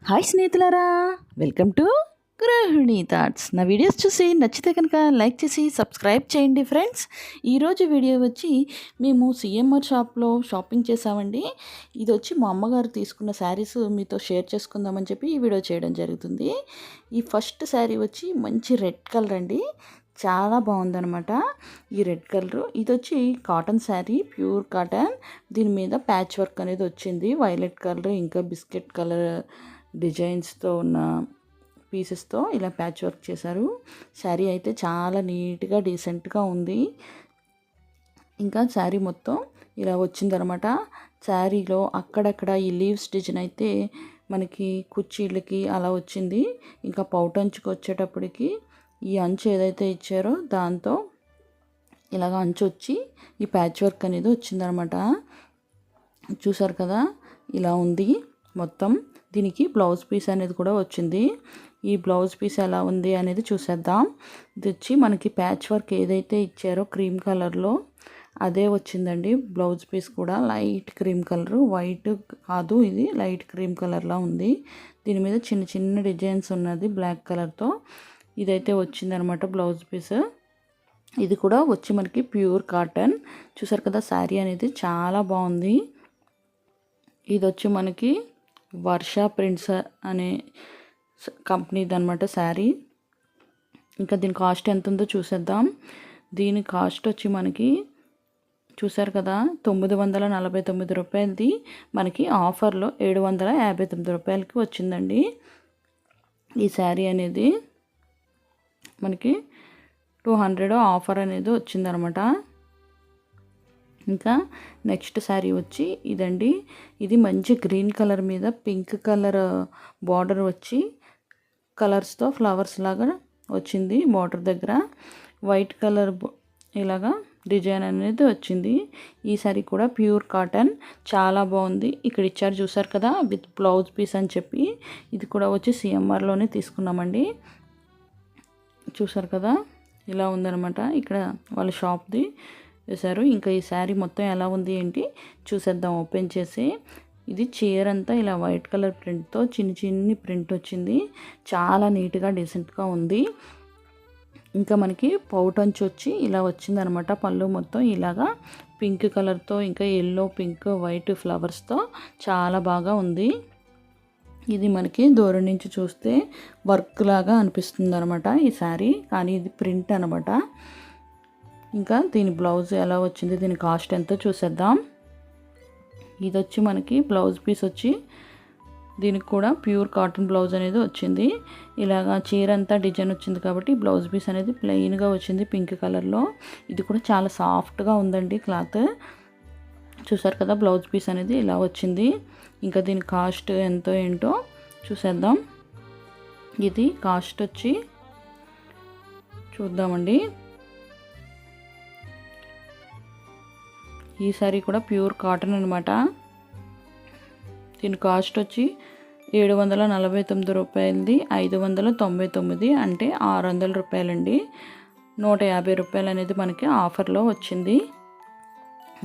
Hi స్నేహితులారా, welcome to గృహిణి thoughts. నా వీడియోస్ చూసి నచ్చితే కనుక లైక్ చేసి సబ్స్క్రైబ్ చేయండి ఫ్రెండ్స్. ఈరోజు వీడియో వచ్చి మేము సిఎంఆర్ షాప్లో షాపింగ్ చేసామండి. ఇది వచ్చి మా అమ్మగారు తీసుకున్న శారీస్ మీతో షేర్ చేసుకుందామని చెప్పి ఈ వీడియో చేయడం జరుగుతుంది. ఈ ఫస్ట్ శారీ వచ్చి మంచి రెడ్ కలర్ అండి, చాలా బాగుందనమాట. ఈ రెడ్ కలరు ఇది వచ్చి కాటన్ శారీ, ప్యూర్ కాటన్. దీని మీద ప్యాచ్ వర్క్ అనేది వచ్చింది, వైలెట్ కలర్ ఇంకా బిస్కెట్ కలర్ డిజైన్స్తో ఉన్న పీసెస్తో ఇలా ప్యాచ్ వర్క్ చేశారు. శారీ అయితే చాలా నీట్గా డీసెంట్గా ఉంది. ఇంకా శారీ మొత్తం ఇలా వచ్చిందనమాట. శారీలో అక్కడక్కడ ఈ లీవ్స్ డిజైన్ అయితే మనకి కుర్చీలకి అలా వచ్చింది. ఇంకా పౌటంచుకు వచ్చేటప్పటికి ఈ అంచు ఏదైతే ఇచ్చారో దాంతో ఇలాగ అంచు వచ్చి ఈ ప్యాచ్ వర్క్ అనేది వచ్చిందనమాట. చూసారు కదా, ఇలా ఉంది మొత్తం. దీనికి బ్లౌజ్ పీస్ అనేది కూడా వచ్చింది. ఈ బ్లౌజ్ పీస్ ఎలా ఉంది అనేది చూసేద్దాం. ఇది వచ్చి మనకి ప్యాచ్ వర్క్ ఏదైతే ఇచ్చారో క్రీమ్ కలర్లో అదే వచ్చిందండి. బ్లౌజ్ పీస్ కూడా లైట్ క్రీమ్ కలర్, వైట్ కాదు, ఇది లైట్ క్రీమ్ కలర్లా ఉంది. దీని మీద చిన్న చిన్న డిజైన్స్ ఉన్నది బ్లాక్ కలర్తో. ఇదైతే వచ్చిందనమాట బ్లౌజ్ పీస్. ఇది కూడా వచ్చి మనకి ప్యూర్ కాటన్. చూసారు కదా, శారీ అనేది చాలా బాగుంది. ఇది వచ్చి మనకి వర్ష ప్రింట్స్ అనే కంపెనీది అనమాట శారీ. ఇంకా దీని కాస్ట్ ఎంత ఉందో చూసేద్దాం. దీని కాస్ట్ వచ్చి మనకి చూసారు కదా 949 రూపాయలది మనకి ఆఫర్లో 759 రూపాయలకి వచ్చిందండి ఈ శారీ అనేది. మనకి 200 ఆఫర్ అనేది వచ్చిందనమాట. ఇంకా నెక్స్ట్ శారీ వచ్చి ఇదండి. ఇది మంచి గ్రీన్ కలర్ మీద పింక్ కలర్ బార్డర్ వచ్చి కలర్స్తో ఫ్లవర్స్ లాగా వచ్చింది. బార్డర్ దగ్గర వైట్ కలర్ ఇలాగా డిజైన్ అనేది వచ్చింది. ఈ శారీ కూడా ప్యూర్ కాటన్, చాలా బాగుంది. ఇక్కడ ఇచ్చారు చూసారు కదా, విత్ బ్లౌజ్ పీస్ అని చెప్పి. ఇది కూడా వచ్చి సిఎంఆర్లోనే తీసుకున్నామండి. చూసారు కదా, ఇలా ఉందనమాట. ఇక్కడ వాళ్ళ షాప్ది వేశారు. ఇంకా ఈ శారీ మొత్తం ఎలా ఉంది ఏంటి చూసేద్దాం ఓపెన్ చేసి. ఇది చీర అంతా ఇలా వైట్ కలర్ ప్రింట్తో చిన్ని ప్రింట్ వచ్చింది. చాలా నీట్గా డీసెంట్గా ఉంది. ఇంకా మనకి పౌటంచు వచ్చి ఇలా వచ్చిందనమాట. పళ్ళు మొత్తం ఇలాగా పింక్ కలర్తో ఇంకా ఎల్లో, పింక్, వైట్ ఫ్లవర్స్తో చాలా బాగా ఉంది. ఇది మనకి దూరం నుంచి చూస్తే వర్క్ లాగా అనిపిస్తుంది అనమాట ఈ శారీ, కానీ ఇది ప్రింట్ అనమాట. ఇంకా దీని బ్లౌజ్ ఎలా వచ్చింది, దీని కాస్ట్ ఎంతో చూసేద్దాం. ఇది వచ్చి మనకి బ్లౌజ్ పీస్ వచ్చి దీనికి కూడా ప్యూర్ కాటన్ బ్లౌజ్ అనేది వచ్చింది. ఇలాగా చీర అంతా డిజైన్ వచ్చింది కాబట్టి బ్లౌజ్ పీస్ అనేది ప్లెయిన్గా వచ్చింది పింక్ కలర్లో. ఇది కూడా చాలా సాఫ్ట్గా ఉందండి క్లాత్. చూసారు కదా, బ్లౌజ్ పీస్ అనేది ఇలా వచ్చింది. ఇంకా దీని కాస్ట్ ఎంతో ఏంటో చూసేద్దాం. ఇది కాస్ట్ వచ్చి చూద్దామండి. ఈ సారీ కూడా ప్యూర్ కాటన్ అనమాట. దీని కాస్ట్ వచ్చి 749 రూపాయలది 599, అంటే 600 రూపాయలండి. 150 రూపాయలు అనేది మనకి ఆఫర్లో వచ్చింది.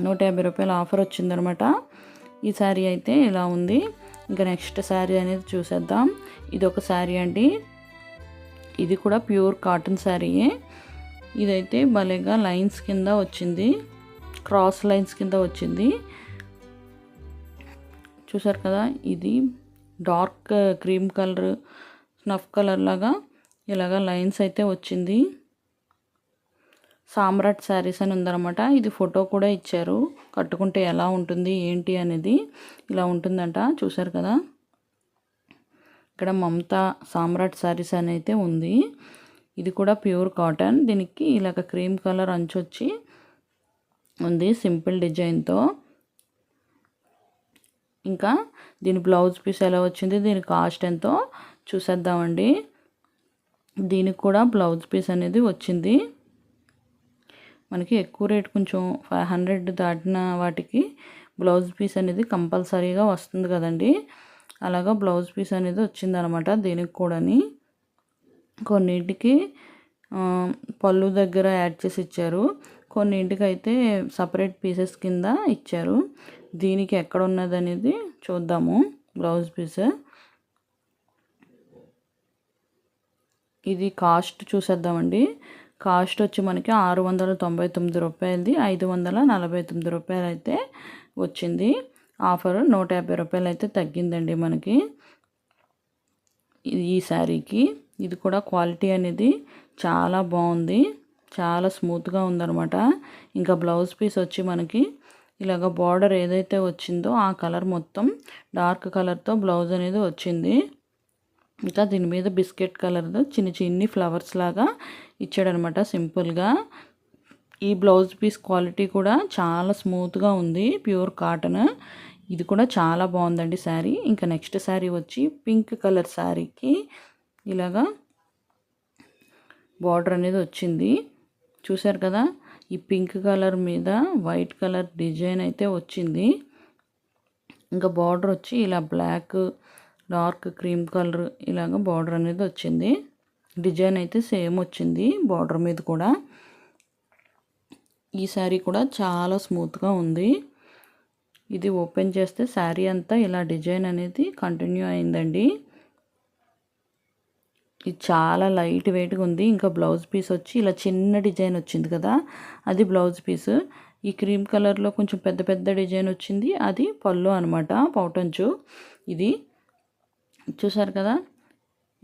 150 రూపాయల ఆఫర్ వచ్చిందనమాట. ఈ శారీ అయితే ఇలా ఉంది. ఇంకా నెక్స్ట్ శారీ అనేది చూసేద్దాం. ఇది ఒక శారీ అండి. ఇది కూడా ప్యూర్ కాటన్ శారీయే. ఇదైతే భలేగా లైన్స్ కింద వచ్చింది, క్రాస్ లైన్స్ కింద వచ్చింది. చూసారు కదా, ఇది dark cream colour, snuff colour లాగా ఇలాగా లైన్స్ అయితే వచ్చింది. సామ్రాట్ శారీస్ అని ఉందన్నమాట. ఇది ఫోటో కూడా ఇచ్చారు, కట్టుకుంటే ఎలా ఉంటుంది ఏంటి అనేది. ఇలా ఉంటుందంట. చూసారు కదా, ఇక్కడ మమతా సామ్రాట్ శారీస్ అని అయితే ఉంది. ఇది కూడా ప్యూర్ కాటన్. దీనికి ఇలాగ క్రీమ్ కలర్ అంచు వచ్చి ఉంది సింపుల్ డిజైన్తో. ఇంకా దీని బ్లౌజ్ పీస్ ఎలా వచ్చింది, దీని కాస్ట్ ఎంతో చూసేద్దామండి. దీనికి కూడా బ్లౌజ్ పీస్ అనేది వచ్చింది. మనకి ఎక్కువ రేట్ కొంచెం 500 దాటిన వాటికి బ్లౌజ్ పీస్ అనేది కంపల్సరీగా వస్తుంది కదండి. అలాగా బ్లౌజ్ పీస్ అనేది వచ్చిందనమాట దీనికి కూడాని. కొన్నింటికి పళ్ళు దగ్గర యాడ్ చేసి ఇచ్చారు, కొన్నింటికి అయితే సపరేట్ పీసెస్ కింద ఇచ్చారు. దీనికి ఎక్కడ ఉన్నది అనేది చూద్దాము. బ్లౌజ్ పీస్ ఇది కాస్ట్ చూసేద్దామండి. కాస్ట్ వచ్చి మనకి 699 రూపాయలది, 549 రూపాయలు అయితే వచ్చింది. ఆఫర్ 150 రూపాయలు అయితే తగ్గిందండి మనకి ఈ శారీకి. ఇది కూడా క్వాలిటీ అనేది చాలా బాగుంది, చాలా స్మూత్గా ఉందన్నమాట. ఇంకా బ్లౌజ్ పీస్ వచ్చి మనకి ఇలాగ బార్డర్ ఏదైతే వచ్చిందో ఆ కలర్ మొత్తం డార్క్ కలర్తో బ్లౌజ్ అనేది వచ్చింది. ఇంకా దీని మీద బిస్కెట్ కలర్తో చిన్ని ఫ్లవర్స్ లాగా ఇచ్చాడనమాట సింపుల్గా. ఈ బ్లౌజ్ పీస్ క్వాలిటీ కూడా చాలా స్మూత్గా ఉంది, ప్యూర్ కాటన్. ఇది కూడా చాలా బాగుందండి శారీ. ఇంకా నెక్స్ట్ శారీ వచ్చి పింక్ కలర్ శారీకి ఇలాగా బార్డర్ అనేది వచ్చింది. చూసారు కదా, ఈ పింక్ కలర్ మీద వైట్ కలర్ డిజైన్ అయితే వచ్చింది. ఇంకా బార్డర్ వచ్చి ఇలా బ్లాక్, డార్క్ క్రీమ్ కలర్ ఇలాగ బార్డర్ అనేది వచ్చింది. డిజైన్ అయితే సేమ్ వచ్చింది బార్డర్ మీద కూడా. ఈ శారీ కూడా చాలా స్మూత్గా ఉంది. ఇది ఓపెన్ చేస్తే శారీ అంతా ఇలా డిజైన్ అనేది కంటిన్యూ అయిందండి. ఇది చాలా లైట్ వెయిట్గా ఉంది. ఇంకా బ్లౌజ్ పీస్ వచ్చి ఇలా చిన్న డిజైన్ వచ్చింది కదా, అది బ్లౌజ్ పీస్. ఈ క్రీమ్ కలర్లో కొంచెం పెద్ద పెద్ద డిజైన్ వచ్చింది, అది పళ్ళు అనమాట, పౌటంచు. ఇది చూసారు కదా,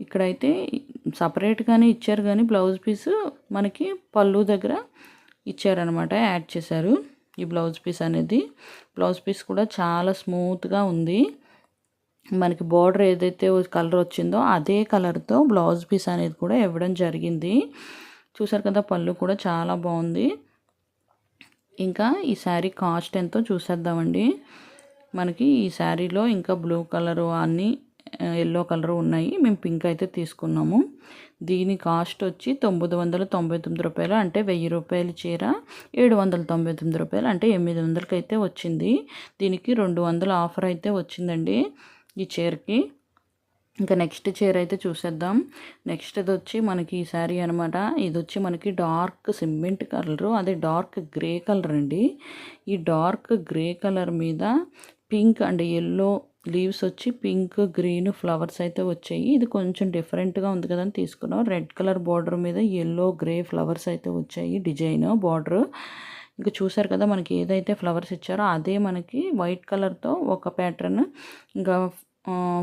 ఇక్కడైతే సపరేట్గానే ఇచ్చారు కానీ బ్లౌజ్ పీస్ మనకి పళ్ళు దగ్గర ఇచ్చారనమాట, యాడ్ చేశారు ఈ బ్లౌజ్ పీస్ అనేది. బ్లౌజ్ పీస్ కూడా చాలా స్మూత్గా ఉంది. మనకి బార్డర్ ఏదైతే కలర్ వచ్చిందో అదే కలర్తో బ్లౌజ్ పీస్ అనేది కూడా ఇవ్వడం జరిగింది. చూసారు కదా, పళ్ళు కూడా చాలా బాగుంది. ఇంకా ఈ శారీ కాస్ట్ ఎంతో చూసేద్దామండి. మనకి ఈ శారీలో ఇంకా బ్లూ కలరు అన్నీ ఎల్లో కలర్ ఉన్నాయి. మేము పింక్ అయితే తీసుకున్నాము. దీని కాస్ట్ వచ్చి 999 రూపాయలు, అంటే 1000 రూపాయల చీర 799 రూపాయలు, అంటే 800కి అయితే వచ్చింది. దీనికి 200 ఆఫర్ అయితే వచ్చిందండి ఈ చీరకి. ఇంకా నెక్స్ట్ చీర అయితే చూసేద్దాం. నెక్స్ట్ ఇది వచ్చి మనకి ఈ శారీ అనమాట. ఇది వచ్చి మనకి డార్క్ సిమెంట్ కలరు, అదే డార్క్ గ్రే కలర్ అండి. ఈ డార్క్ గ్రే కలర్ మీద పింక్ అండ్ ఎల్లో లీవ్స్ వచ్చి పింక్ గ్రీన్ ఫ్లవర్స్ అయితే వచ్చాయి. ఇది కొంచెం డిఫరెంట్గా ఉంది కదా అని తీసుకున్నాం. రెడ్ కలర్ బార్డర్ మీద ఎల్లో గ్రే ఫ్లవర్స్ అయితే వచ్చాయి, డిజైన్ బార్డర్. ఇంకా చూసారు కదా, మనకి ఏదైతే ఫ్లవర్స్ ఇచ్చారో అదే మనకి వైట్ కలర్తో ఒక ప్యాటర్న్, ఇంకా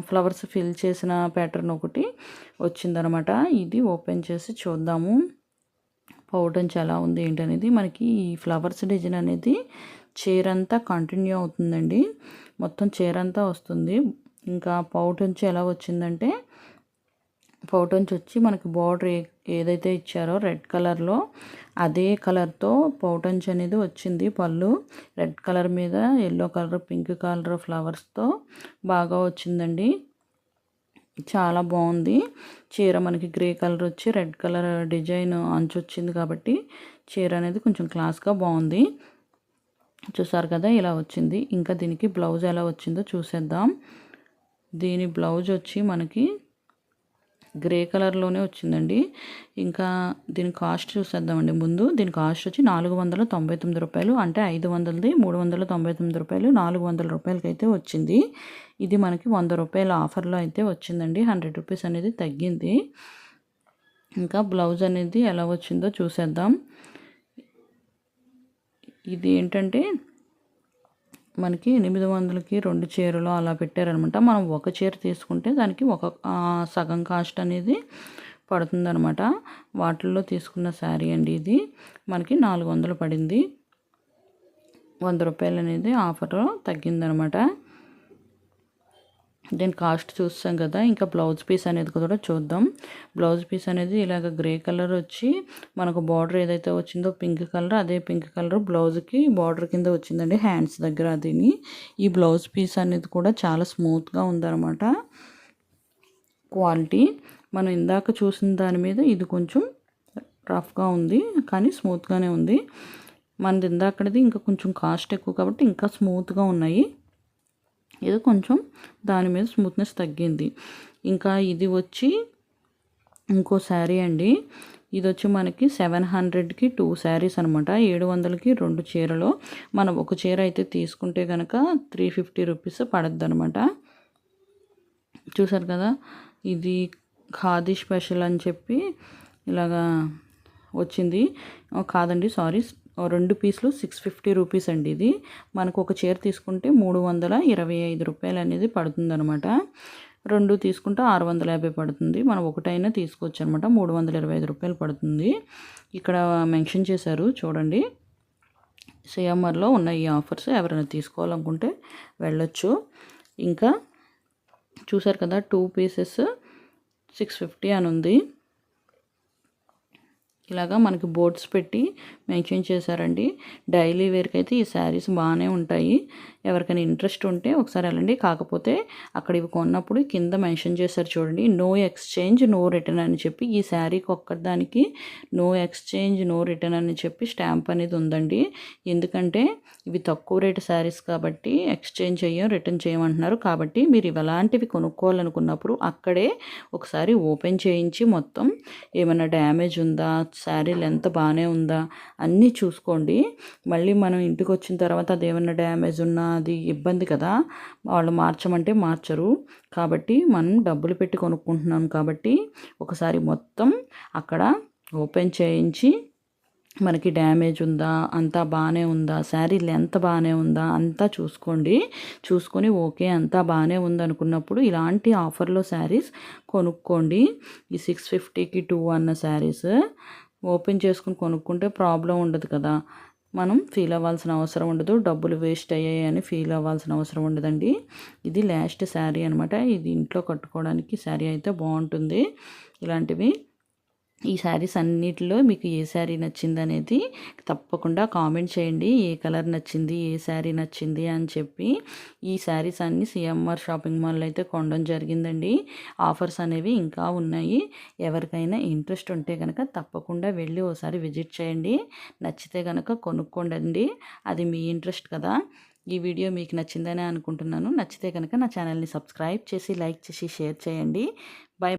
ఫ్లవర్స్ ఫిల్ చేసిన ప్యాటర్న్ ఒకటి వచ్చిందనమాట. ఇది ఓపెన్ చేసి చూద్దాము పౌటంచ్ ఎలా ఉంది ఏంటనేది. మనకి ఈ ఫ్లవర్స్ డిజైన్ అనేది చీర అంతా కంటిన్యూ అవుతుందండి, మొత్తం చీర అంతా వస్తుంది. ఇంకా పౌటంచ్ ఎలా వచ్చిందంటే, పౌటంచ్ వచ్చి మనకి బార్డర్ ఏదైతే ఇచ్చారో రెడ్ కలర్లో అదే కలర్తో పౌటంచ్ అనేది వచ్చింది. పళ్ళు రెడ్ కలర్ మీద ఎల్లో కలర్, పింక్ కలర్ ఫ్లవర్స్తో బాగా వచ్చిందండి. చాలా బాగుంది చీర. మనకి గ్రే కలర్ వచ్చి రెడ్ కలర్ డిజైన్ అంచు వచ్చింది కాబట్టి చీర అనేది కొంచెం క్లాస్గా బాగుంది. చూసారు కదా, ఇలా వచ్చింది. ఇంకా దీనికి బ్లౌజ్ ఎలా వచ్చిందో చూసేద్దాం. దీని బ్లౌజ్ వచ్చి మనకి గ్రే కలర్లోనే వచ్చిందండి. ఇంకా దీని కాస్ట్ చూసేద్దామండి ముందు. దీని కాస్ట్ వచ్చి 499 రూపాయలు, అంటే 500ది 399 రూపాయలు, 400 రూపాయలకి అయితే వచ్చింది. ఇది మనకి 100 రూపాయల ఆఫర్లో అయితే వచ్చిందండి, 100 రూపీస్ అనేది తగ్గింది. ఇంకా బ్లౌజ్ అనేది ఎలా వచ్చిందో చూసేద్దాం. ఇది ఏంటంటే మనకి 800కి 2 చీరలు అలా పెట్టారనమాట. మనం ఒక చీర తీసుకుంటే దానికి ఒక సగం కాస్ట్ అనేది పడుతుందనమాట. వాటిల్లో తీసుకున్న శారీ అండి ఇది. మనకి 400 పడింది, 100 రూపాయలు అనేది ఆఫర్ తగ్గిందనమాట. దీని కాస్ట్ చూస్తాం కదా. ఇంకా బ్లౌజ్ పీస్ అనేది కూడా చూద్దాం. బ్లౌజ్ పీస్ అనేది ఇలాగ గ్రే కలర్ వచ్చి మనకు బార్డర్ ఏదైతే వచ్చిందో పింక్ కలర్, అదే పింక్ కలర్ బ్లౌజ్కి బార్డర్ కింద వచ్చిందండి, హ్యాండ్స్ దగ్గర. అదిని ఈ బ్లౌజ్ పీస్ అనేది కూడా చాలా స్మూత్గా ఉందన్నమాట క్వాలిటీ. మనం ఇందాక చూసిన దాని మీద ఇది కొంచెం రఫ్గా ఉంది, కానీ స్మూత్గానే ఉంది. మనది ఇందాకది ఇంకా కొంచెం కాస్ట్ ఎక్కువ కాబట్టి ఇంకా స్మూత్గా ఉన్నాయి. ఇది కొంచెం దాని మీద స్మూత్నెస్ తగ్గింది. ఇంకా ఇది వచ్చి ఇంకో శారీ అండి. ఇది వచ్చి మనకి 700కి 2 శారీస్ అనమాట. 700కి 2 చీరలు. మనం ఒక చీర అయితే తీసుకుంటే కనుక 350 రూపీస్ పడద్దు అనమాట. చూసారు కదా, ఇది ఖాదీ స్పెషల్ అని చెప్పి ఇలాగా వచ్చింది. కాదండి సారీ, 2 పీసులు 650 రూపీస్ అండి. ఇది మనకు ఒక చీర తీసుకుంటే 325 రూపాయలు అనేది పడుతుందనమాట. 2 తీసుకుంటే 650 పడుతుంది. మనం ఒకటైనా తీసుకోవచ్చు అనమాట. 325 రూపాయలు పడుతుంది. ఇక్కడ మెన్షన్ చేశారు చూడండి. సిఎంఆర్లో ఉన్న ఈ ఆఫర్స్ ఎవరైనా తీసుకోవాలనుకుంటే వెళ్ళొచ్చు. ఇంకా చూసారు కదా, 2 పీసెస్ 650 అని ఉంది. ఇలాగా మనకి బోర్డ్స్ పెట్టి మెన్షన్ చేశారండి. డైలీ వేర్కి అయితే ఈ శారీస్ బాగానే ఉంటాయి. ఎవరికైనా ఇంట్రెస్ట్ ఉంటే ఒకసారి వెళ్ళండి. కాకపోతే అక్కడ ఇవి కొన్నప్పుడు కింద మెన్షన్ చేశారు చూడండి, నో ఎక్స్చేంజ్ నో రిటర్న్ అని చెప్పి. ఈ శారీకి ఒక్కదానికి నో ఎక్స్చేంజ్ నో రిటర్న్ అని చెప్పి స్టాంప్ అనేది ఉందండి. ఎందుకంటే ఇవి తక్కువ రేటు శారీస్ కాబట్టి ఎక్స్చేంజ్ చేయం రిటర్న్ చేయమంటున్నారు. కాబట్టి మీరు ఇవి అలాంటివి కొనుక్కోవాలనుకున్నప్పుడు అక్కడే ఒకసారి ఓపెన్ చేయించి మొత్తం ఏమైనా డ్యామేజ్ ఉందా, శారీ లెంత్ బాగానే ఉందా అన్నీ చూసుకోండి. మళ్ళీ మనం ఇంటికి వచ్చిన తర్వాత అది ఏమైనా డ్యామేజ్ ఉన్నా అది ఇబ్బంది కదా, వాళ్ళు మార్చమంటే మార్చరు. కాబట్టి మనం డబ్బులు పెట్టి కొనుక్కుంటున్నాం కాబట్టి ఒకసారి మొత్తం అక్కడ ఓపెన్ చేయించి మనకి డ్యామేజ్ ఉందా, అంతా బాగానే ఉందా, శారీ లెంత్ బాగానే ఉందా అంతా చూసుకోండి. చూసుకొని ఓకే అంతా బాగానే ఉందనుకున్నప్పుడు ఇలాంటి ఆఫర్లో శారీస్ కొనుక్కోండి. ఈ 650కి 2 అన్న శారీస్ ఓపెన్ చేసుకుని కొనుక్కుంటే ప్రాబ్లం ఉండదు కదా, మనం ఫీల్ అవ్వాల్సిన అవసరం ఉండదు. డబ్బులు వేస్ట్ అయ్యాయి అని ఫీల్ అవ్వాల్సిన అవసరం ఉండదండి. ఇది లాస్ట్ శారీ అనమాట. ఇది ఇంట్లో కట్టుకోవడానికి శారీ అయితే బాగుంటుంది. ఇలాంటివి ఈ శారీస్ అన్నిటిలో మీకు ఏ శారీ నచ్చింది అనేది తప్పకుండా కామెంట్ చేయండి. ఏ కలర్ నచ్చింది, ఏ శారీ నచ్చింది అని చెప్పి. ఈ శారీస్ అన్నీ సిఎంఆర్ షాపింగ్ మాల్లో అయితే కొనడం జరిగిందండి. ఆఫర్స్ అనేవి ఇంకా ఉన్నాయి. ఎవరికైనా ఇంట్రెస్ట్ ఉంటే కనుక తప్పకుండా వెళ్ళి ఒకసారి విజిట్ చేయండి. నచ్చితే కనుక కొనుక్కోండి. అది మీ ఇంట్రెస్ట్ కదా. ఈ వీడియో మీకు నచ్చిందనే అనుకుంటున్నాను. నచ్చితే కనుక నా ఛానల్ని సబ్స్క్రైబ్ చేసి లైక్ చేసి షేర్ చేయండి. బై.